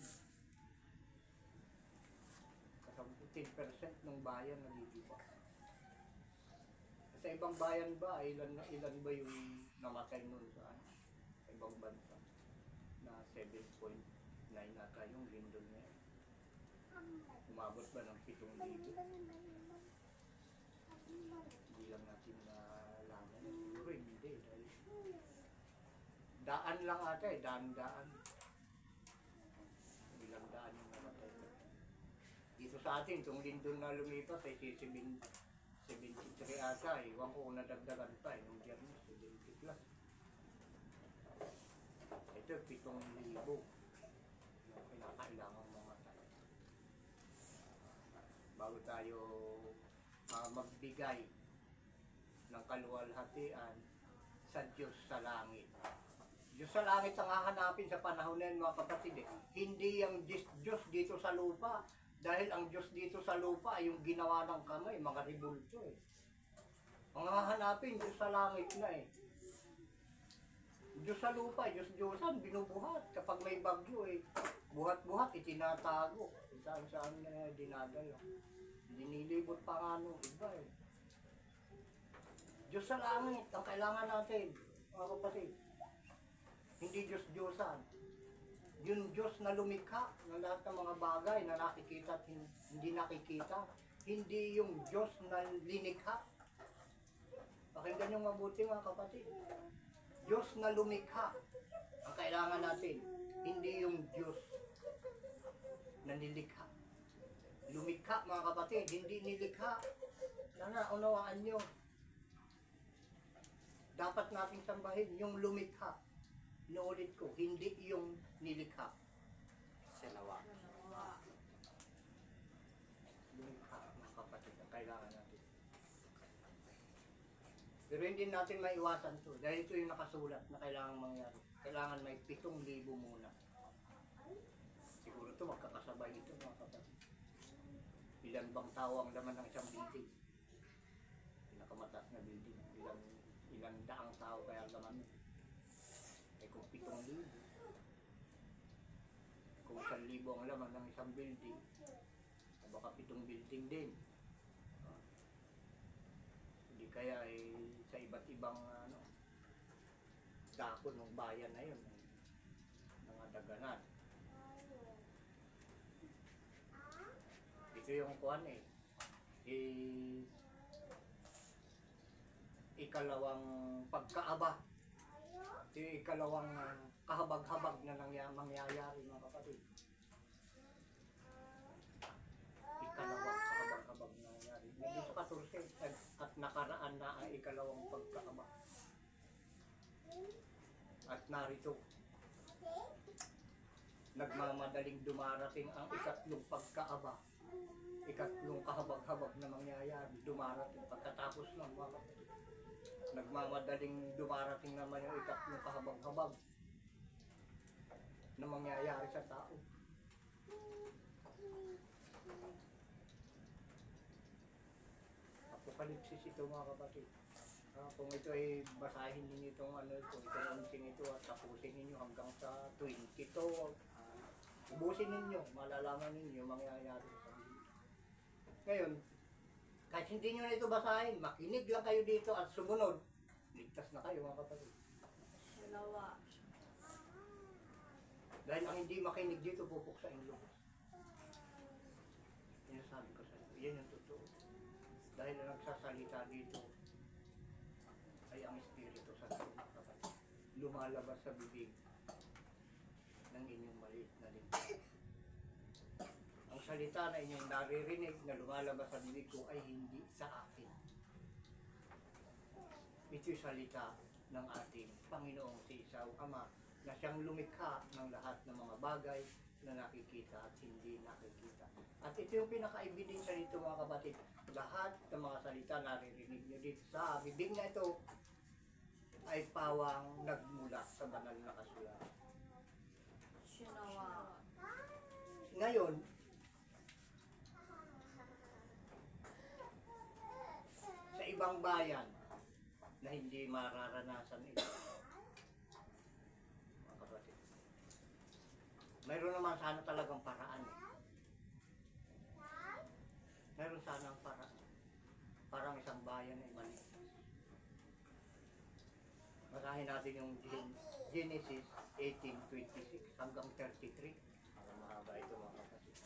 10% ng bayan nagigiba. Sa ibang bayan ba, ilan ba yung namatay nun sa ibang bansa? Na 7.9 nata yung lindol na yan. Umabot ba ng 7,000? Hindi lang natin nalaman. Siguro hindi. Dahil daan lang ata daan. Bilang daan yung namatay. Dito sa atin, itong lindol na lumipas ay 73 ata. Iwan ko kung nadagdagan pa. Nung Biyernes, 70 plus. Ito, 7,000. Kailangan mamatay. Bago tayo magbigay ng kaluwalhatian sa Diyos sa langit. Diyos sa langit ang hahanapin sa panahon na yun, mga kapatid. Hindi ang Diyos dito sa lupa. Dahil ang Diyos dito sa lupa ay yung ginawa ng kamay, mga ribulto eh. Ang hahanapin, Diyos sa langit na eh. Diyos sa lupa, Diyos-Diyosan, binubuhat. Kapag may bagyo eh, buhat-buhat, itinatago. Saan-saan na dinadala. Dinilibot pa nga nung iba eh. Diyos sa langit, ang kailangan natin, mga kapatid. Hindi Diyos-Diyosan. Yung Diyos na lumikha ng lahat ng mga bagay na nakikita at hindi nakikita. Hindi yung Diyos na linikha. Pakinggan yung mabuti mga kapatid. Diyos na lumikha ang kailangan natin. Hindi yung Diyos na nilikha. Lumikha mga kapatid, hindi nilikha. Sana unawaan nyo. Dapat nating sambahin yung lumikha. Inuulit ko, hindi yung nilikha. Sinawa. Sinawa. Lumikha, mga kapatid, ang kailangan natin. Pero hindi natin maiwasan to dahil ito yung nakasulat na kailangan mangyari. Kailangan may 7,000 muna. Siguro to magkakasabay ito, mga kapatid. Ilan bang tao ang laman ng isang building? Pinakamataas na building. Ilang daang tao kaya ang laman. Eh kung 7,000. Kung 1,000 ang laman ng isang building, baka 7 building din. Hindi kaya sa iba't ibang dako ng bayan na yun, mga daganan. Ito yung kuwan ikalawang pagkaaba. Ito yung ikalawang kahabag-habag na mangyayari, mga kapatid. Ikalawang kahabag-habag na nangyayari. Hindi sa 14 at nakaraan na ang ikalawang pagkaaba. At narito, nagmamadaling dumarating ang ikatlong pagkaaba. Ikatlong kahabag-habag na mangyayari, dumarating pagkatapos ng mga kapatid. Nagmamadaling dumarating naman yung ikatlong kahabag-habag na mangyayari sa tao. Apokalipsis ito, mga kapatid. Kung ito ay basahin ninyo itong itong unsing ito at tapusin ninyo hanggang sa 22, ubusin ninyo, malalaman ninyo mangyayari sa buhay. Ngayon, kahit hindi nyo na ito basahin, makinig lang kayo dito at sumunod, ligtas na kayo, mga kapatid. Sinawa. Dahil ang hindi makinig dito, pupuksain lubos. Yan ang sabi ko sa inyo, yan yung totoo. Dahil ang nagsasalita dito ay ang Espiritu Santo, mga kapatid. Lumalabas sa bibig ng inyong maliit na lingkod. Ang salita na inyong naririnig na lumalabas sa bibig ko ay hindi sa akin. Ito'y salita ng ating Panginoong si Isaw Ama na siyang lumikha ng lahat ng mga bagay na nakikita at hindi nakikita. At ito yung pinaka-ebidensya dito, mga kapatid. Lahat ng mga salita naririnig nyo dito sa bibig na ito ay pawang nagmula sa banal na kasulatan. Sinawa. Ngayon, sa ibang bayan na hindi mararanasan ito, mga kapatid, mayroon naman sana talagang paraan. Mayroon sana ang paraan. Parang isang bayan ay mali. Basahin natin yung Genesis 18:26 hanggang 33. Mahaba ito, mga kapatid.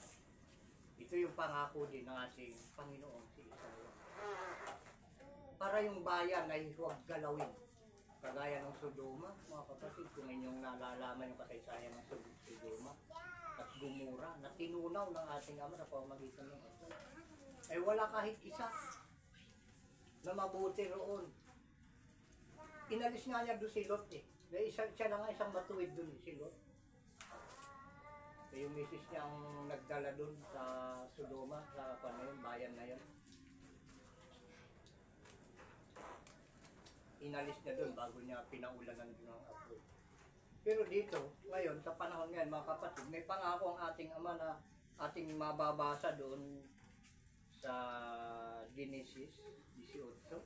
Ito yung pangako din ng ating Panginoon si Isaia. Para yung bayan ay huwag galawin. Kagaya ng Sodoma, mga kapatid, kung inyong nalalaman yung kasaysayan ng Sodoma at Gomora na tinunaw ng ating Ama na pamamagitan ng apoy. Ay wala kahit isa na mabuti roon. Inalis nga niya doon si Lot siya na nga isang matuwid doon si Lot. Yung misis niya ang nagdala doon sa Sodoma, sa bayan na yun. Inalis niya doon bago niya pinaulanan doon ng apoy. Pero dito, ngayon, sa panahon ngayon, mga kapatid, may pangako ang ating Ama na ating mababasa doon sa Genesis 18.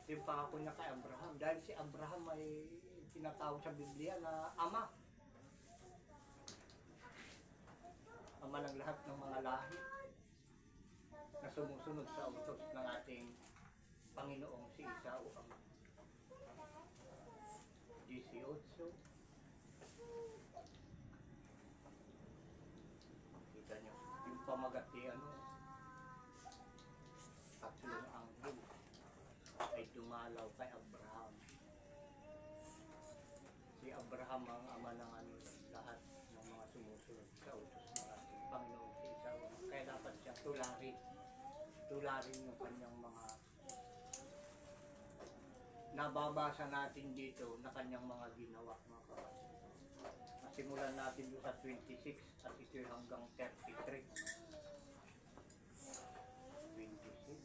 Yung pangako niya kay Abraham. Dahil si Abraham ay tinatawag sa Biblia na Ama. Ama ng lahat ng mga lahi na sumusunod sa utos ng ating Panginoong si Isaw Ama. 18. Kita nyo, yung pamagati tatlong anghel ay dumalaw kay Abraham. Si Abraham ang ama ng lahat ng mga sumusunod sa utos ng ating Panginoong si Isaw. Kaya dapat siya tularin yung kanyang mga nababasa natin dito na kanyang mga ginawa, mga kapatid. Simulan natin doon sa 26 at ito hanggang 33. 26.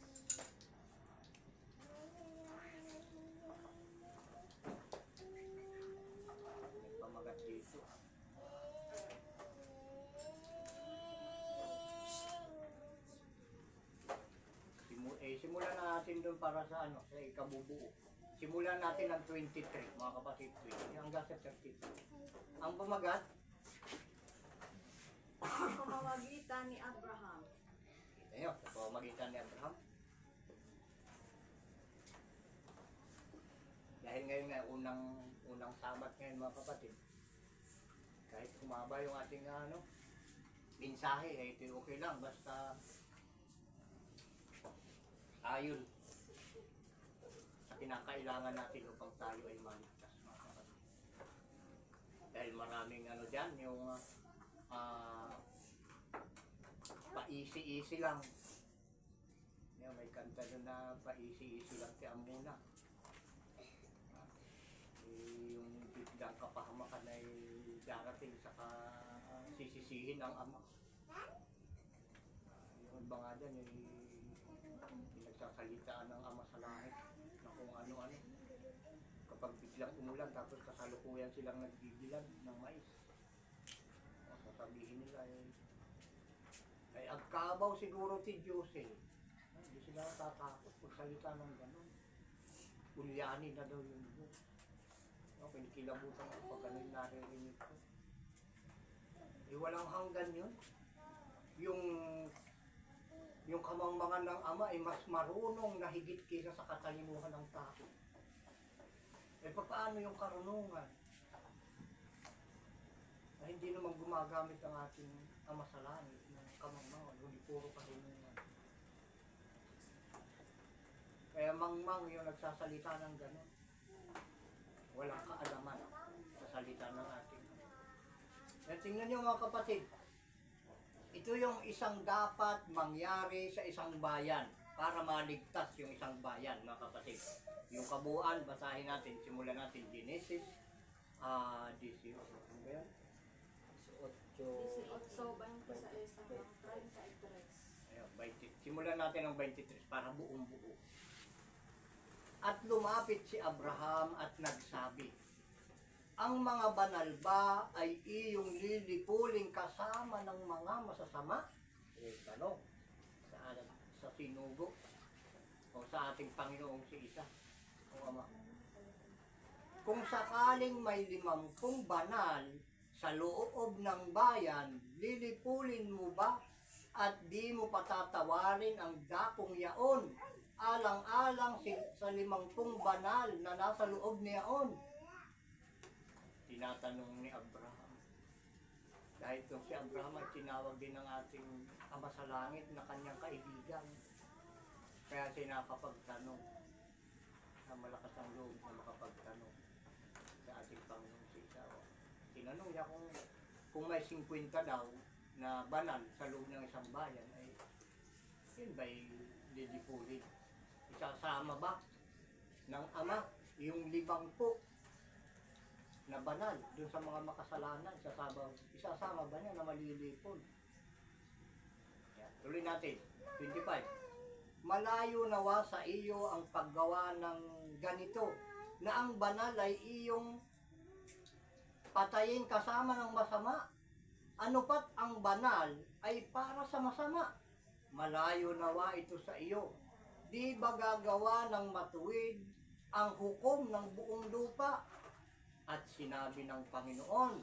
May pamagat dito. Simulan natin doon para sa ano, sa ikabubuo. Simulan natin ang 23, mga kapatid, 20 hanggang sa 32. Ang pamagat, Sa pamamagitan ni Abraham. kita nyo, sa pamamagitan ni Abraham. Dahil ngayon nga, unang sabat ngayon, mga kapatid. Kahit kumaba yung ating mensahe, ito okay lang, basta ayon sa kinakailangan natin upang tayo ay maligtas, mga kapatid. Dahil maraming dyan, yung pa-easy-easy lang. Yung may kanta doon na pa-easy-easy lang kaya muna. Yung biglang kapahamakan ay darating saka sisisihin ang ama. Yung iba nga dyan, pinagsasalitaan ng ama sa langit na kung ano-ano. Kapag biglang umulan tapos kasalukuyan silang nagbibilan ng mais. O sasabihin nila ay agkabaw siguro ti Diyos eh. Hindi sila tatakot magsalita ng gano'n. Ulyanin na daw yung Diyos. Kinikilabutan ko pag gano'n naririnig ko. Walang hanggan yun. Yung kamangmangan ng ama ay mas marunong na higit kaysa sa katalinuhan ng tao. Paano yung karunungan? Hindi naman gumagamit ang ating ama sa langit ng kamangmangan, hindi puro karunungan. Kaya mangmang yung nagsasalita ng gano'n. Walang kaalaman sa salita ng ating. At tingnan nyo mga kapatid, ito yung isang dapat mangyari sa isang bayan para maligtas yung isang bayan, mga kapatid. Yung kabuuan, basahin natin, simulan natin Genesis 18. Ano ba yan? 18, 26 hanggang 33. Ayun, 20. Simulan natin ang 23 para buong buo. At lumapit si Abraham at nagsabi, ang mga banal ba ay iyong lilipuling kasama ng mga masasama? Tanong, sa sinugo o sa ating Panginoong si Isa o Ama. Kung sakaling may 50 banal sa loob ng bayan, lilipulin mo ba at di mo patatawarin ang dakong yaon? Alang-alang sa 50 banal na nasa loob niyaon. Tinatanong ni Abraham. Dahil kung si Abraham ay tinawag din ng ating Ama sa Langit na kanyang kaibigan. Kaya siya nakapagtanong. Na malakas ang loob na makapagtanong sa ating Panginoon si Isa. Tinanong niya kung may 50 daw na banal sa loob ng isang bayan, ay yun ba'y lilipulin? Isasama ba ng Ama yung 50 na banal dun sa mga makasalanan? Isasama ba niya na malilipol? Yan. Tuloy natin. 25. Malayo nawa sa iyo ang paggawa ng ganito, na ang banal ay iyong patayin kasama ng masama. Ano pat ang banal ay para sa masama. Malayo nawa ito sa iyo. Di ba gagawa ng matuwid ang hukom ng buong lupa? At sinabi ng Panginoon,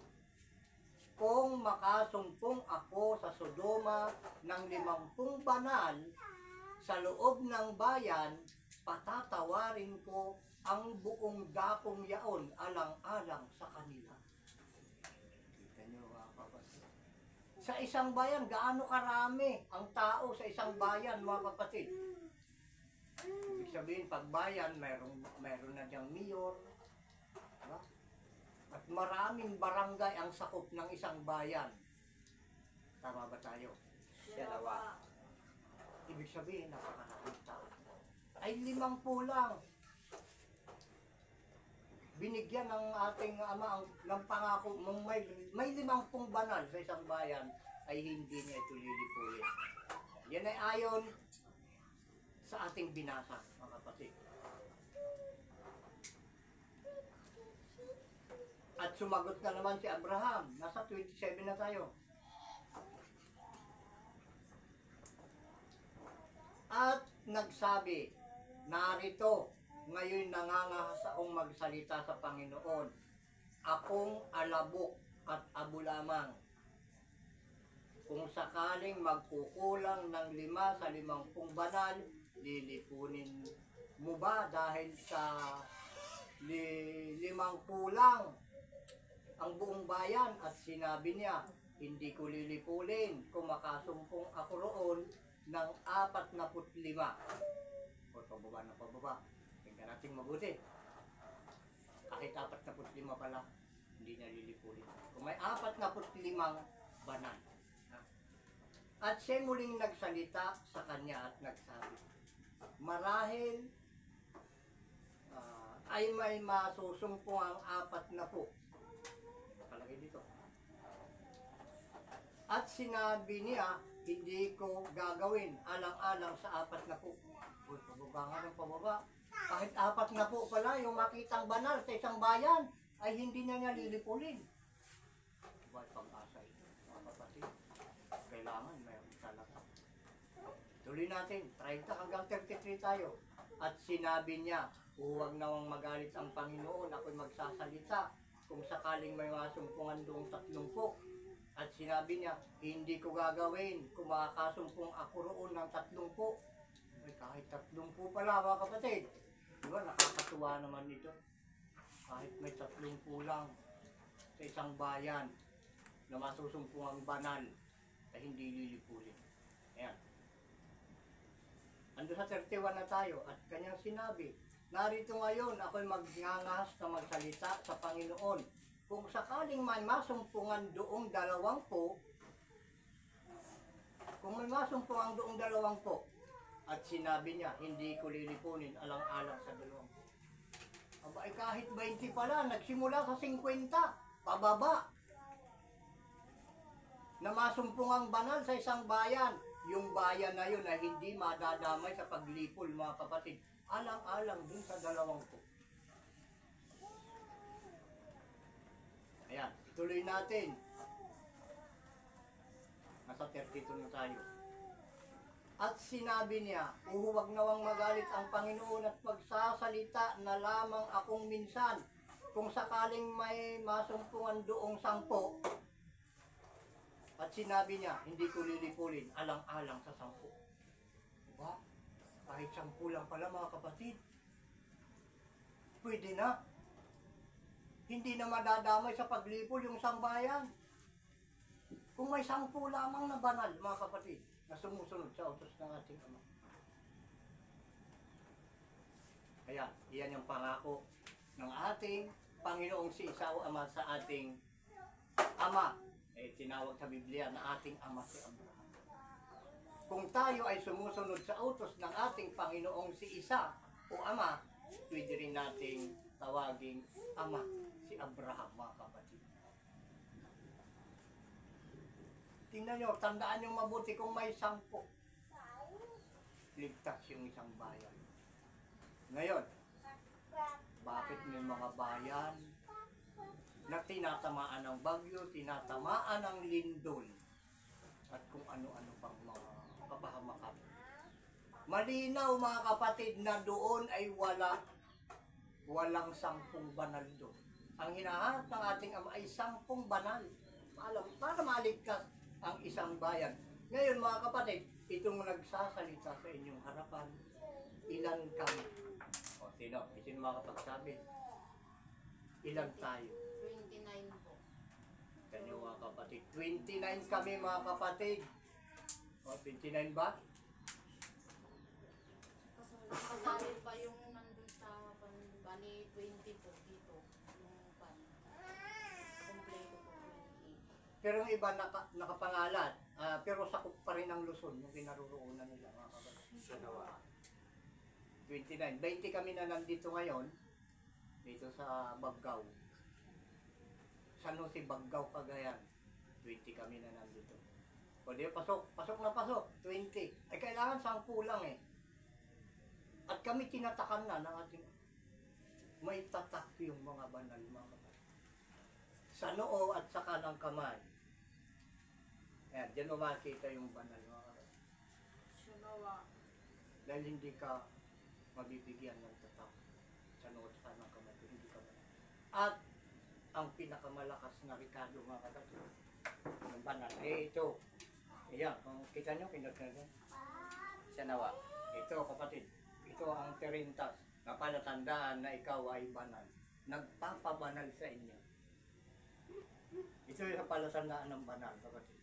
kung makasumpong ako sa Sodoma ng 50 banal sa loob ng bayan, patatawarin ko ang buong dakong yaon alang-alang sa kanila. Kita nyo mga kapatid. Sa isang bayan, gaano karami ang tao sa isang bayan, mga kapatid? Ibig sabihin, pag bayan, mayroon na diyang mayor, diba? At maraming barangay ang sakop ng isang bayan. Tama ba tayo? Dalawa. Ibig sabihin, napakaraming tao. Ay 50 lang. binigyan ng ating ama ng pangako, may 50 banal sa isang bayan, ay hindi niya ito lilipulin. Yan ay ayon sa ating binasa, mga kapatid. At sumagot na naman si Abraham. Nasa 27 na tayo. At nagsabi, narito, ngayon nangangahas akong magsalita sa Panginoon. Akong alabok at abo lamang. Kung sakaling magkukulang ng 5 sa 50 banal, lilipunin mo ba dahil sa 50 lang ang buong bayan? At sinabi niya, hindi ko lilipulin kung makasumpong ako roon ng 45. O pababa na pababa. Tingnan natin mabuti. Kahit 45 pala, hindi na lilipulin. Kung may 45 banal. At siya muling nagsalita sa kanya at nagsabi, marahil ay may masusumpong ang 40. Nakalagay dito. At sinabi niya, hindi ko gagawin alang-alang sa 40. Uy, pababa nga ng pababa. Kahit 40 pala yung makitang banal sa isang bayan, ay hindi na niya lilipulin. Diba, pag-asa ito, mga kapatid? Kailangan mayroon talaga. Tuloy natin, 30 hanggang 33 tayo. At sinabi niya, huwag nawang magalit ang Panginoon, ako'y magsasalita kung sakaling may masumpungan doong 30. At sinabi niya, hindi ko gagawin kung makakasumpong ako roon ng 30. Ay, kahit 30 pala, mga kapatid. Diba, nakakatuwa naman ito. Kahit may 30 lang sa isang bayan na masusumpong ang banal na hindi lilipulin. Ayan. Ando sa 31 na tayo at kanyang sinabi, narito ngayon ako'y magngangas na magsalita sa Panginoon. Kung sakaling may masumpungan doong 20, kung may masumpungan doong 20, at sinabi niya, hindi ko lilipunin alang-alang sa 20. Aba, kahit 20 pala, nagsimula sa 50, pababa. Na masumpungang banal sa isang bayan, yung bayan na yun ay hindi madadamay sa paglipol, mga kapatid. Alang-alang din sa 20. Ayan, ituloy natin. Nasa 32 na tayo. At sinabi niya, huwag nawang magalit ang Panginoon at magsasalita na lamang akong minsan. Kung sakaling may masumpungan doong 10, at sinabi niya, hindi ko lilipulin alang-alang sa 10. Diba? Kahit 10 lang pala, mga kapatid. Pwede na. Hindi na madadamay sa paglipol yung sambayan. Kung may 10 lamang na banal, mga kapatid, na sumusunod sa utos ng ating Ama. Kaya, iyan yung pangako ng ating Panginoong si Isao Ama sa ating Ama. Tinawag sa Biblia na ating Ama si Abraham. Kung tayo ay sumusunod sa utos ng ating Panginoong si Isa o Ama, pwede rin nating tawaging Ama si Abraham, mga kapatid. Tingnan nyo, tandaan nyo mabuti kung may 10. Ligtas yung isang bayan. Ngayon, bakit may mga bayan na tinatamaan ng bagyo, tinatamaan ng lindol, at kung ano-ano pang mga kapahamakan? Malinaw, mga kapatid, na doon ay walang 10 banal doon. Ang hinahanap ng ating Ama ay 10 banal. Para maligtas ang isang bayan. Ngayon, mga kapatid, itong nagsasalita sa inyong harapan, ilan kami? O, sino makapagsabi? Ilan tayo? 29 po. Kanyo, mga kapatid. 29 kami, mga kapatid. O, 29 ba? Kasali pa yung nandun sa bali 20 po dito. Yung kompleto po 28. Pero yung iba nakapangalan. Pero sakop pa rin ang Luzon, yung kinaroroonan nila, mga kapatid. Sa Nawa. 29. 20 kami na nandito ngayon. dito sa Baggaw. San Jose, Baggaw, Cagayan. 20 kami na nandito. O di, pasok na pasok, 20. Ay kailangan 10 lang eh. At kami tinatakan na ng ating, may tatak yung mga banal, mga kapatid. Sa noo at saka ng kamay. Ayan, dyan mo makikita yung banal, mga kapatid. Siya nawa. Dahil hindi ka mabibigyan ng tatak sa noo at saka ng kamay. Hindi ka banal. At ang pinakamalakas na Ricardo, mga kapatid, ng banal, eh ito. Ayan, kung kita nyo, pinagkagan. Siya nawa. Ito, kapatid. Ito ang terintas na palatandaan na ikaw ay banal. Nagpapabanal sa inyo. Ito yung palatandaan ng banal, kapatid.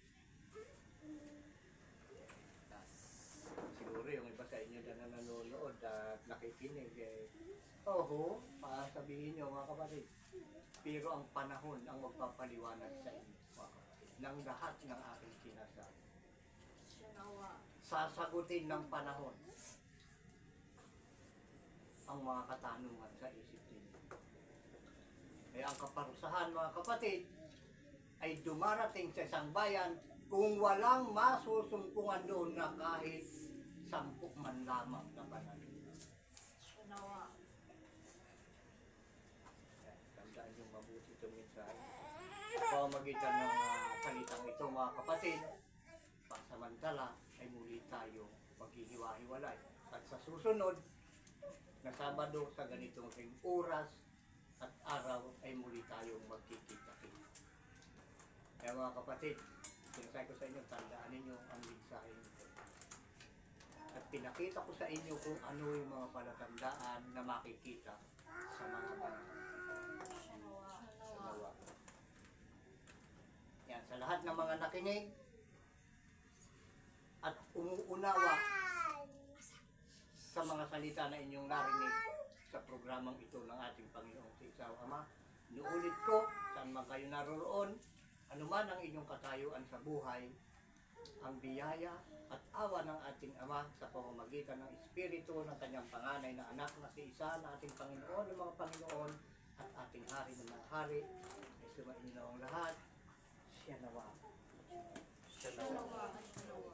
Siguro yung iba sa inyo na nanonood at nakikinig, oho, sabihin nyo, mga kapatid. Pero ang panahon ang magpapaliwanag sa inyo, mga kapatid, ng lahat ng aking sinasabi. Siya nawa. Sasagutin ng panahon ang mga katanungan sa isip ninyo. Kaya ang kaparusahan, mga kapatid, ay dumarating sa isang bayan kung walang masusumpungan doon na kahit 10 man lamang na banal. Siya nawa. Tandaan yung mabuti itong mensahe. Sa pamamagitan ng salitang ito, mga kapatid, pansamantala ay muli tayo maghihiwa-hiwalay. At sa susunod na Sabado sa ganitong oras at araw ay muli tayong magkikita-kita. Kaya mga kapatid, sinasabi ko sa inyo, tandaan ninyo ang mensahe nito. At pinakita ko sa inyo kung ano yung mga palatandaan na makikita sa mga banal. Siya nawa. Dalawa. Yan, sa lahat ng mga nakinig at umuunawa sa mga salita na inyong narinig sa programang ito ng ating Panginoong si Isaw Ama, inuulit ko, saan man kayo naroroon, anuman ang inyong katayuan sa buhay, ang biyaya at awa ng ating Ama sa pamamagitan ng Espiritu ng kanyang panganay na anak na si Isa na ating Panginoon ng mga Panginoon at ating Hari ng mga Hari, ay sumainyo na ang lahat, siya nawa. Siya Siya nawa. nawa. Siya nawa.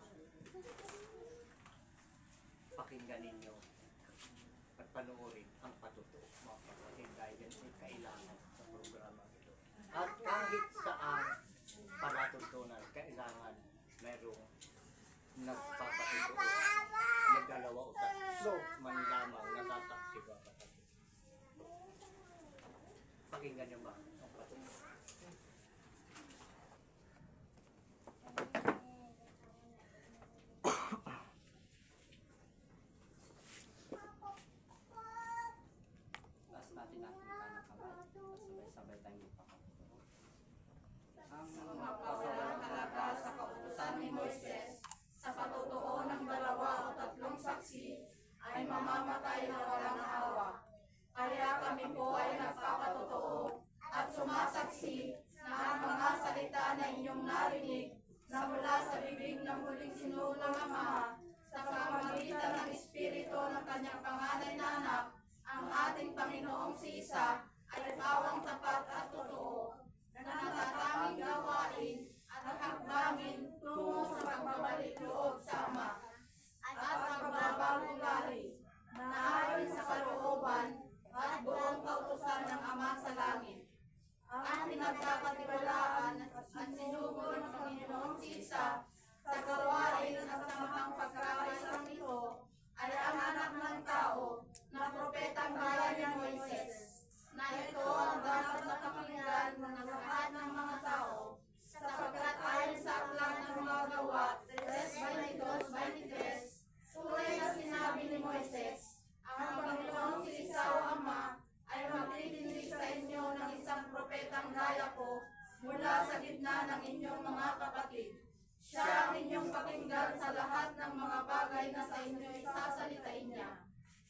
Pakinggan ninyo at panoorin ang patutuo, mga kapatid, dahil yan ay kailangan sa programa ito. At kahit saan palatuntunan, kailangan merong nagpapatutuo, nagdalawa o tatlo man lamang natasaksi, mga kapatid. Pakinggan nyo ba ang patutuo? Taas natin ang kanang kamay. Sabay-sabay tayong ipakatuto. Ang mga Walang halaga sa kautusan ni Moises, sa patutuo ng 2 o 3 saksi, ay mamamatay na walang awa. Kaya kami po ay nagpapatutuo at sumasaksi na ang mga salita na inyong narinig na mula sa bibig ng huling sinulang Ama sa pamamagitan ng Espiritu ng kanyang panganay na anak, ang ating Panginoong si Isa, ay pawang tapat at totoo, na natatanging gawain at hakbangin tungo sa pagbabalik loob sa Ama at pagbabagong lahi na ayon sa kalooban at buong kautusan ng Ama sa langit. Ang pinagkakatiwalaan at sinugod ng Panginoong si Isa sa gawain at sa mahang pagkakaisang ito ay ang anak ng tao na propetang gaya ni Moises, na ito ang dapat na pakinggan ng lahat ng mga tao, sapagkat ayon sa aklat ng mga gawa 3:22-23, tulad na sinabi ni Moises, ang Panginoong si Isa o Ama ay magtitindig sa inyo ng isang propetang gaya ko mula sa gitna ng inyong mga kapatid. Siya ang inyong pakinggan sa lahat ng mga bagay na sa inyo isasalitain niya.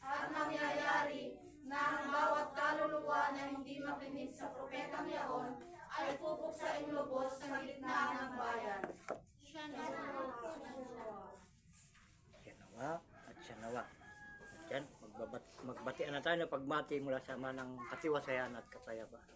At mangyayari na ang bawat kaluluwa na hindi makinig sa propetang yaon ay pupuksaing lubos sa gitna ng bayan. Siya Siya nawa at siya nawa. At yan, magbabat Magbatian na tayo ng pagmati mula sa manang katiwasayan at kapayapaan.